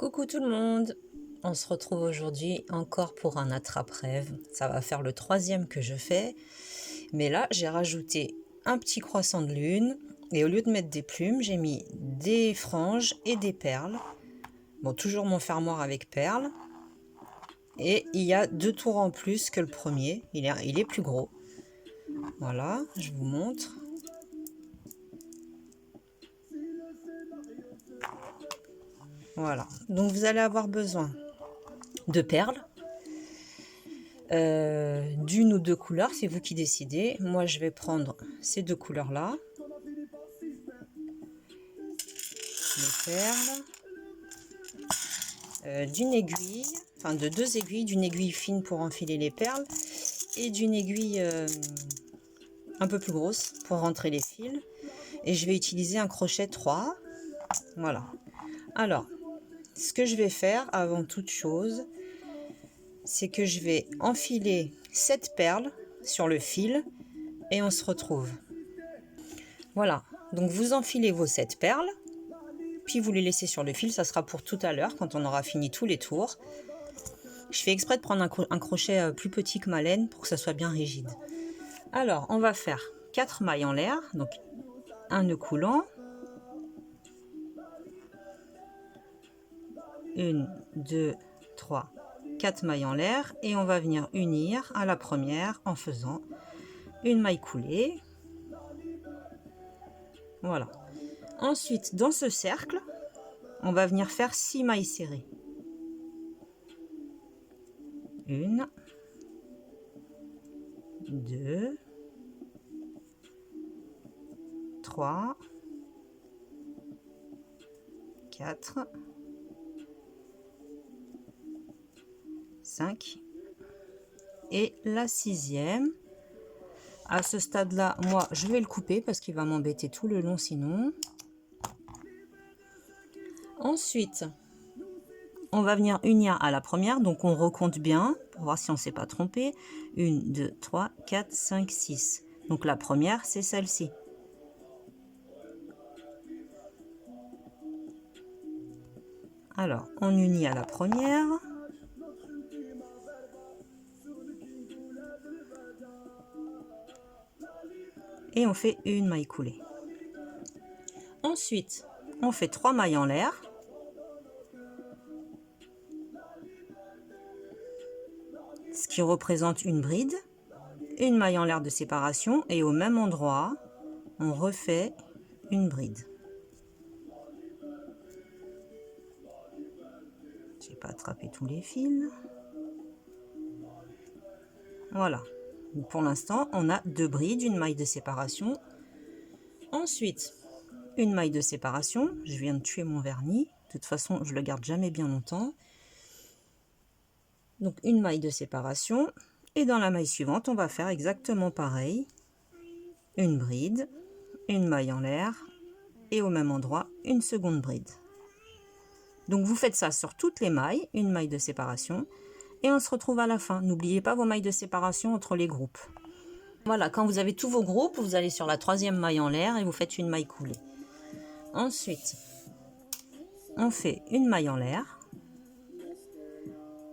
Coucou tout le monde, on se retrouve aujourd'hui encore pour un attrape-rêve. Ça va faire le troisième que je fais, mais là j'ai rajouté un petit croissant de lune et au lieu de mettre des plumes, j'ai mis des franges et des perles. Bon, toujours mon fermoir avec perles. Et il y a 2 tours en plus que le premier, il est plus gros. Voilà, je vous montre. Voilà, donc vous allez avoir besoin de perles, d'une ou deux couleurs, c'est vous qui décidez. Moi je vais prendre ces deux couleurs là, les perles, d'une aiguille, enfin de deux aiguilles, d'une aiguille fine pour enfiler les perles et d'une aiguille un peu plus grosse pour rentrer les fils, et je vais utiliser un crochet 3. Voilà, alors ce que je vais faire avant toute chose, c'est que je vais enfiler cette perle sur le fil et on se retrouve. Voilà, donc vous enfilez vos 7 perles, puis vous les laissez sur le fil, ça sera pour tout à l'heure quand on aura fini tous les tours. Je fais exprès de prendre un crochet plus petit que ma laine pour que ça soit bien rigide. Alors, on va faire 4 mailles en l'air, donc un nœud coulant, 1, 2, 3, 4 mailles en l'air, et on va venir unir à la première en faisant une maille coulée. Voilà. Ensuite, dans ce cercle, on va venir faire 6 mailles serrées. 1, 2, 3, 4, 5 et la 6e. À ce stade-là, moi, je vais le couper parce qu'il va m'embêter tout le long sinon. Ensuite, on va venir unir à la première, donc on recompte bien pour voir si on ne s'est pas trompé. 1, 2, 3, 4, 5, 6. Donc la première, c'est celle-ci. Alors, on unit à la première. Et on fait une maille coulée. Ensuite, on fait 3 mailles en l'air. Ce qui représente une bride. Une maille en l'air de séparation et au même endroit, on refait une bride. Je n'ai pas attrapé tous les fils. Voilà. Pour l'instant, on a 2 brides, une maille de séparation. Ensuite, une maille de séparation. Je viens de tuer mon vernis. De toute façon, je le garde jamais bien longtemps. Donc, une maille de séparation. Et dans la maille suivante, on va faire exactement pareil. Une bride, une maille en l'air et au même endroit, une seconde bride. Donc, vous faites ça sur toutes les mailles, une maille de séparation. Et on se retrouve à la fin. N'oubliez pas vos mailles de séparation entre les groupes. Voilà, quand vous avez tous vos groupes, vous allez sur la 3e maille en l'air et vous faites une maille coulée. Ensuite, on fait une maille en l'air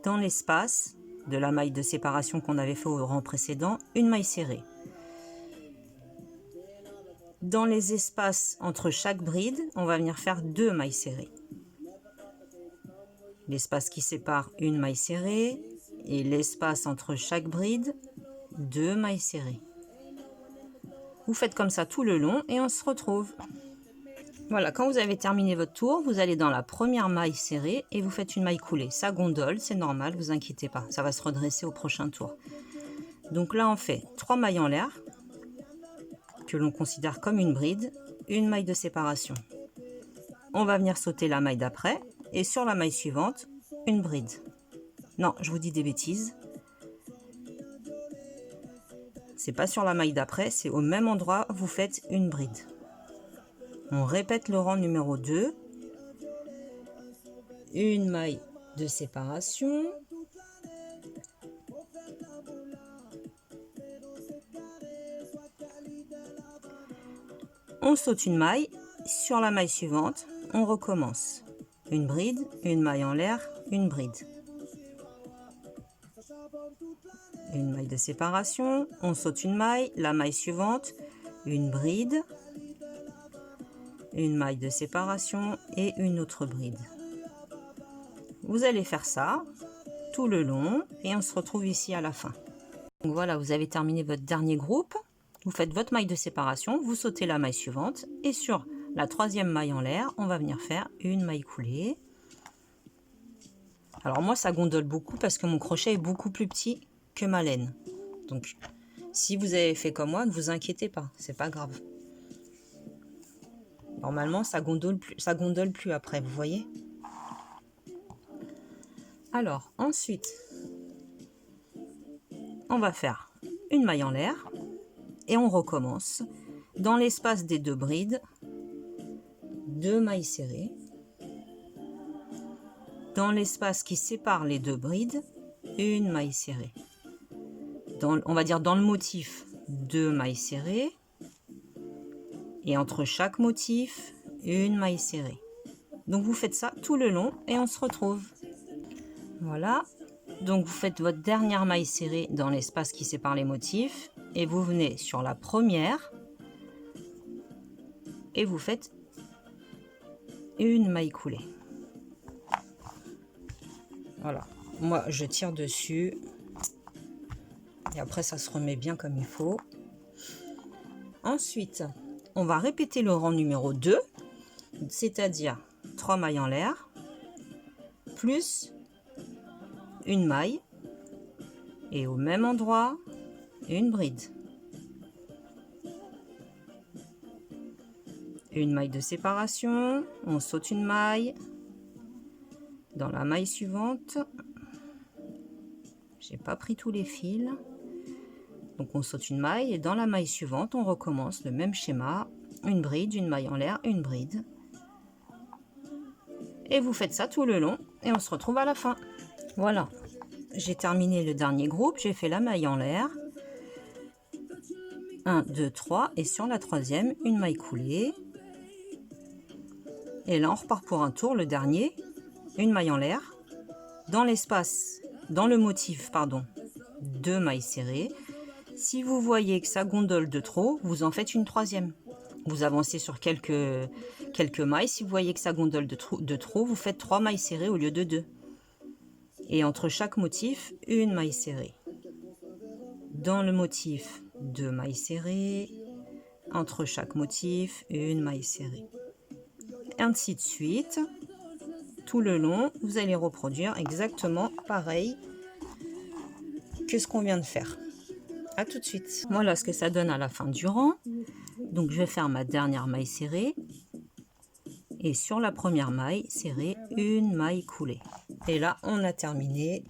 dans l'espace de la maille de séparation qu'on avait fait au rang précédent, une maille serrée. Dans les espaces entre chaque bride, on va venir faire 2 mailles serrées. L'espace qui sépare, une maille serrée, et l'espace entre chaque bride, 2 mailles serrées. Vous faites comme ça tout le long et on se retrouve. Voilà, quand vous avez terminé votre tour, vous allez dans la première maille serrée et vous faites une maille coulée. Ça gondole, c'est normal, vous inquiétez pas, ça va se redresser au prochain tour. Donc là, on fait 3 mailles en l'air, que l'on considère comme une bride, une maille de séparation. On va venir sauter la maille d'après et sur la maille suivante, une bride. Non, je vous dis des bêtises. C'est pas sur la maille d'après, c'est au même endroit, vous faites une bride. On répète le rang numéro 2. Une maille de séparation. On saute une maille. Sur la maille suivante, on recommence. une bride, une maille en l'air, une bride. Une maille de séparation, on saute une maille, la maille suivante, une bride, une maille de séparation et une autre bride. Vous allez faire ça tout le long et on se retrouve ici à la fin. Donc voilà, vous avez terminé votre dernier groupe. Vous faites votre maille de séparation, vous sautez la maille suivante et sur la troisième maille en l'air, on va venir faire une maille coulée. Alors moi, ça gondole beaucoup parce que mon crochet est beaucoup plus petit que ma laine. Donc, si vous avez fait comme moi, ne vous inquiétez pas, c'est pas grave. Normalement, ça gondole plus après, vous voyez. Alors, ensuite, on va faire une maille en l'air et on recommence. Dans l'espace des deux brides, 2 mailles serrées. Dans l'espace qui sépare les deux brides, une maille serrée. On va dire dans le motif, 2 mailles serrées. Et entre chaque motif, une maille serrée. Donc vous faites ça tout le long et on se retrouve. Voilà. Donc vous faites votre dernière maille serrée dans l'espace qui sépare les motifs. Et vous venez sur la première. Et vous faites une maille coulée. Voilà. Moi, je tire dessus. Et après, ça se remet bien comme il faut. Ensuite, on va répéter le rang numéro 2. C'est-à-dire 3 mailles en l'air. Plus une maille. Et au même endroit, une bride. Une maille de séparation. On saute une maille. Dans la maille suivante, j'ai pas pris tous les fils, donc on saute une maille et dans la maille suivante on recommence le même schéma, une bride, une maille en l'air, une bride, et vous faites ça tout le long et on se retrouve à la fin. Voilà, j'ai terminé le dernier groupe, j'ai fait la maille en l'air, 1, 2, 3 et sur la troisième une maille coulée, et là on repart pour un tour, le dernier. Une maille en l'air, dans l'espace, dans le motif, pardon, 2 mailles serrées. Si vous voyez que ça gondole de trop, vous en faites une troisième. Vous avancez sur quelques mailles. Si vous voyez que ça gondole de trop, vous faites 3 mailles serrées au lieu de 2. Et entre chaque motif, une maille serrée. Dans le motif, 2 mailles serrées. Entre chaque motif, une maille serrée. Et ainsi de suite. Tout le long, vous allez reproduire exactement pareil que ce qu'on vient de faire. À tout de suite. Voilà ce que ça donne à la fin du rang. Donc je vais faire ma dernière maille serrée. Et sur la première maille serrée, une maille coulée. Et là, on a terminé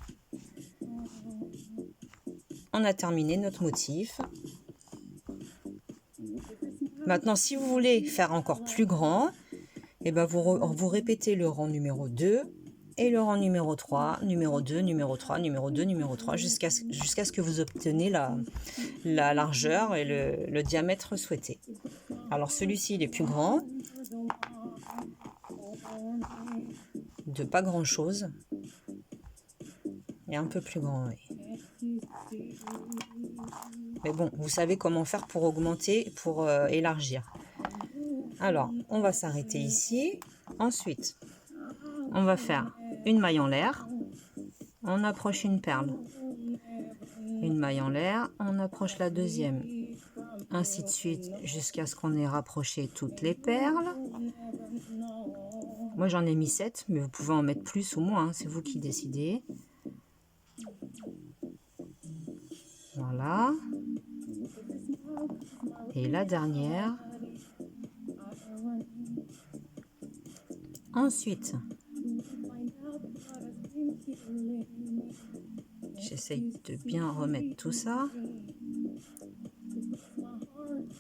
notre motif. Maintenant, si vous voulez faire encore plus grand, et ben vous répétez le rang numéro 2 et le rang numéro 3, numéro 2, numéro 3, numéro 2, numéro 3, jusqu'à ce que vous obteniez la largeur et le diamètre souhaité. Alors celui-ci, il est plus grand, de pas grand chose, et un peu plus grand, oui. Mais bon, vous savez comment faire pour augmenter, pour élargir. Alors, on va s'arrêter ici. Ensuite, on va faire une maille en l'air. On approche une perle. Une maille en l'air, on approche la deuxième. Ainsi de suite, jusqu'à ce qu'on ait rapproché toutes les perles. Moi, j'en ai mis 7, mais vous pouvez en mettre plus ou moins, hein, c'est vous qui décidez. Voilà. Et la dernière. Ensuite, j'essaye de bien remettre tout ça.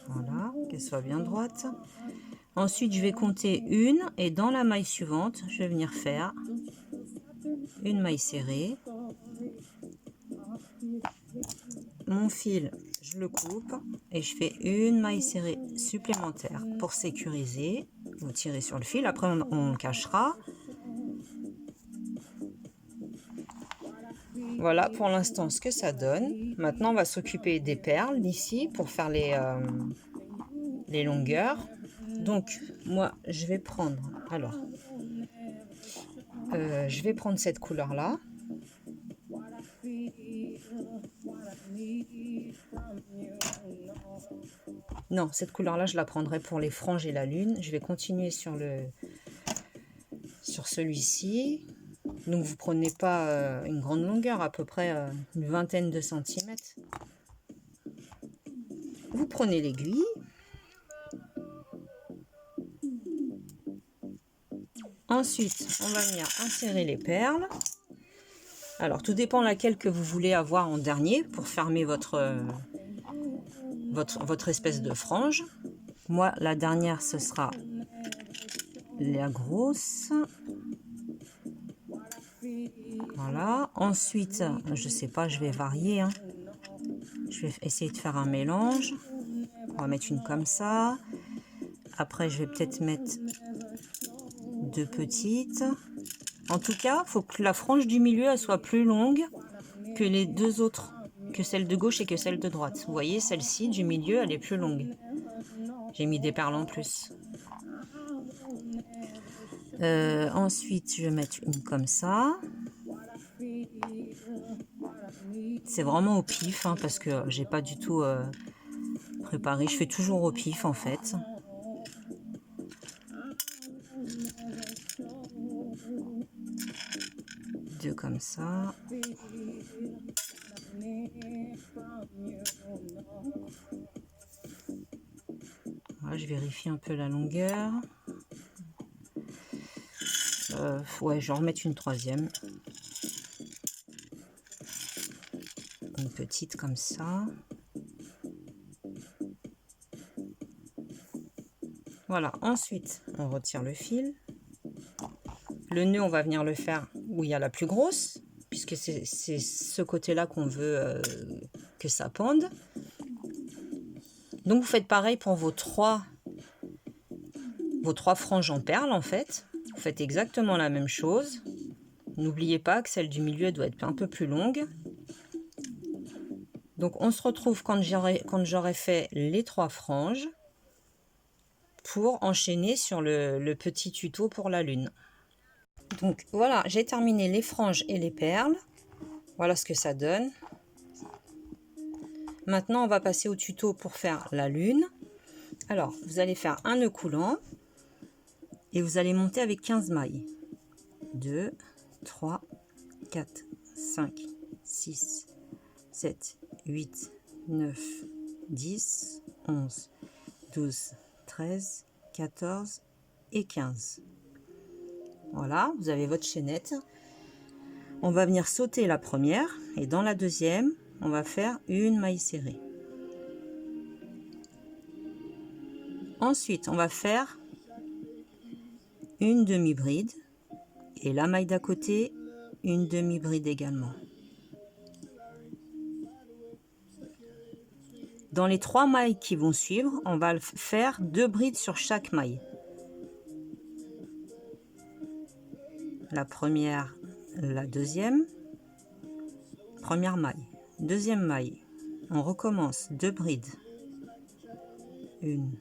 Voilà, qu'elle soit bien droite. Ensuite, je vais compter une et dans la maille suivante, je vais venir faire une maille serrée. Mon fil, je le coupe et je fais une maille serrée supplémentaire pour sécuriser. Vous tirez sur le fil, après on le cachera. Voilà pour l'instant ce que ça donne. Maintenant, on va s'occuper des perles d'ici pour faire les longueurs. Donc, moi, je vais prendre, alors, je vais prendre cette couleur-là. Non, cette couleur-là, je la prendrai pour les franges et la lune. Je vais continuer sur celui-ci. Donc, vous prenez pas une grande longueur, à peu près une vingtaine de centimètres. Vous prenez l'aiguille. Ensuite, on va venir insérer les perles. Alors, tout dépend laquelle que vous voulez avoir en dernier pour fermer votre espèce de frange. Moi, la dernière, ce sera la grosse. Voilà. Ensuite, je sais pas, je vais varier. Hein. Je vais essayer de faire un mélange. On va mettre une comme ça. Après, je vais peut-être mettre deux petites. En tout cas, il faut que la frange du milieu elle soit plus longue que les deux autres, que celle de gauche et que celle de droite. Vous voyez, celle-ci du milieu, elle est plus longue. J'ai mis des perles en plus. Ensuite, je vais mettre une comme ça. C'est vraiment au pif, hein, parce que j'ai pas du tout préparé. Je fais toujours au pif, en fait. Deux comme ça. Voilà, je vérifie un peu la longueur. Ouais, je vais en remettre une troisième. Une petite comme ça. Voilà, ensuite, on retire le fil. Le nœud, on va venir le faire où il y a la plus grosse, puisque c'est ce côté-là qu'on veut que ça pende. Donc, vous faites pareil pour vos trois franges en perles, en fait. Vous faites exactement la même chose. N'oubliez pas que celle du milieu doit être un peu plus longue. Donc, on se retrouve quand j'aurai fait les trois franges pour enchaîner sur le petit tuto pour la lune. Donc, voilà, j'ai terminé les franges et les perles. Voilà ce que ça donne. Maintenant, on va passer au tuto pour faire la lune. Alors, vous allez faire un nœud coulant et vous allez monter avec 15 mailles. 2, 3, 4, 5, 6, 7, 8, 9, 10, 11, 12, 13, 14 et 15. Voilà, vous avez votre chaînette. On va venir sauter la première et dans la deuxième, on va faire une maille serrée. Ensuite, on va faire une demi-bride et la maille d'à côté, une demi-bride également. Dans les trois mailles qui vont suivre, on va faire deux brides sur chaque maille. La première, la deuxième, première maille, deuxième maille. On recommence deux brides. Une,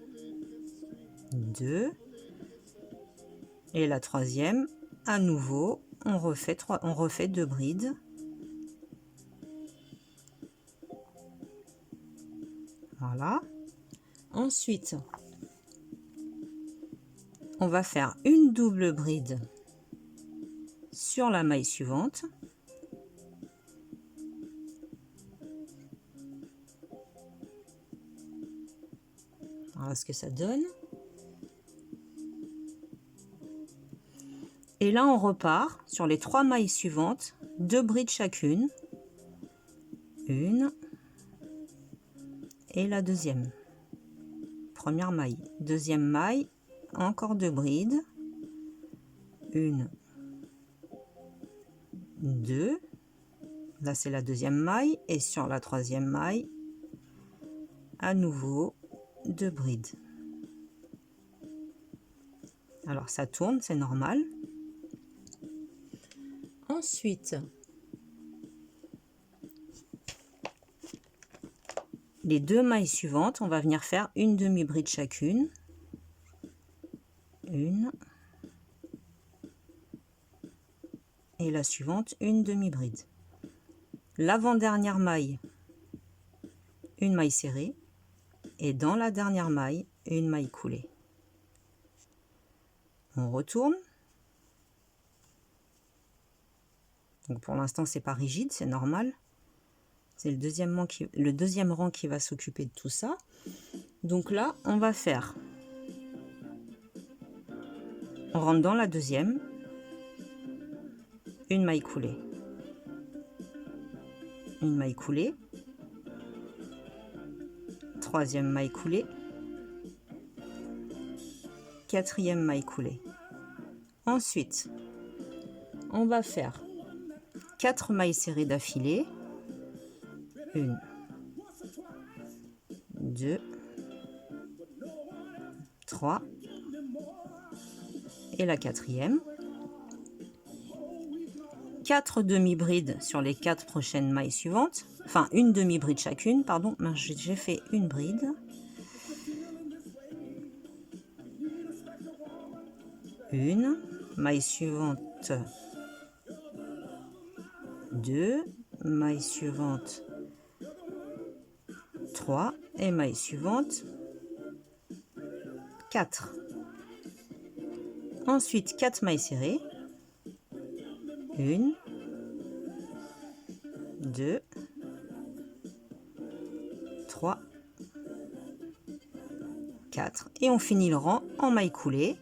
deux. Et la troisième, à nouveau, on refait deux brides. Voilà. Ensuite, on va faire une double bride sur la maille suivante. Voilà ce que ça donne. Et là, on repart sur les trois mailles suivantes, deux brides chacune. Une et la deuxième. Première maille, deuxième maille, encore deux brides. Une, deux. Là, c'est la deuxième maille. Et sur la troisième maille, à nouveau, deux brides. Alors, ça tourne, c'est normal. Ensuite, les 2 mailles suivantes, on va venir faire une demi-bride chacune. Une. Et la suivante, une demi-bride. L'avant-dernière maille, une maille serrée. Et dans la dernière maille, une maille coulée. On retourne. Donc pour l'instant, c'est pas rigide, c'est normal. C'est le deuxième rang qui va s'occuper de tout ça. Donc là, on va faire. On rentre dans la deuxième. Une maille coulée. Une maille coulée. Troisième maille coulée. Quatrième maille coulée. Ensuite, on va faire 4 mailles serrées d'affilée. 1, 2, 3 et la quatrième. 4 demi-brides sur les 4 prochaines mailles suivantes. Enfin, une demi-bride chacune, pardon. J'ai fait une bride. Une. Maille suivante. 2. Maille suivante. 3. Et maille suivante. 4. Ensuite, 4 mailles serrées. 1, 2, 3, 4. Et on finit le rang en mailles coulées.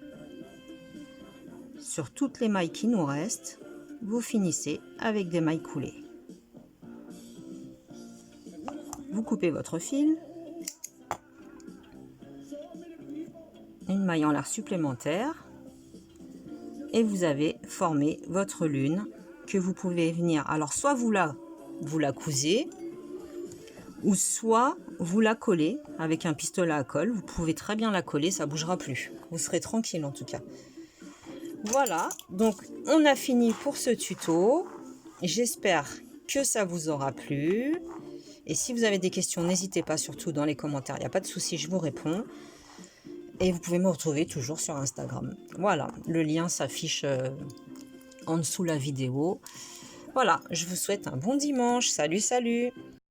Sur toutes les mailles qui nous restent, vous finissez avec des mailles coulées. Vous coupez votre fil. Une maille en l'air supplémentaire. Et vous avez formé votre lune que vous pouvez venir. Alors, soit vous la cousez, ou soit vous la collez avec un pistolet à colle. Vous pouvez très bien la coller, ça ne bougera plus. Vous serez tranquille en tout cas. Voilà, donc on a fini pour ce tuto. J'espère que ça vous aura plu. Et si vous avez des questions, n'hésitez pas surtout dans les commentaires. Il n'y a pas de souci, je vous réponds. Et vous pouvez me retrouver toujours sur Instagram. Voilà, le lien s'affiche en dessous la vidéo. Voilà, je vous souhaite un bon dimanche. Salut, salut!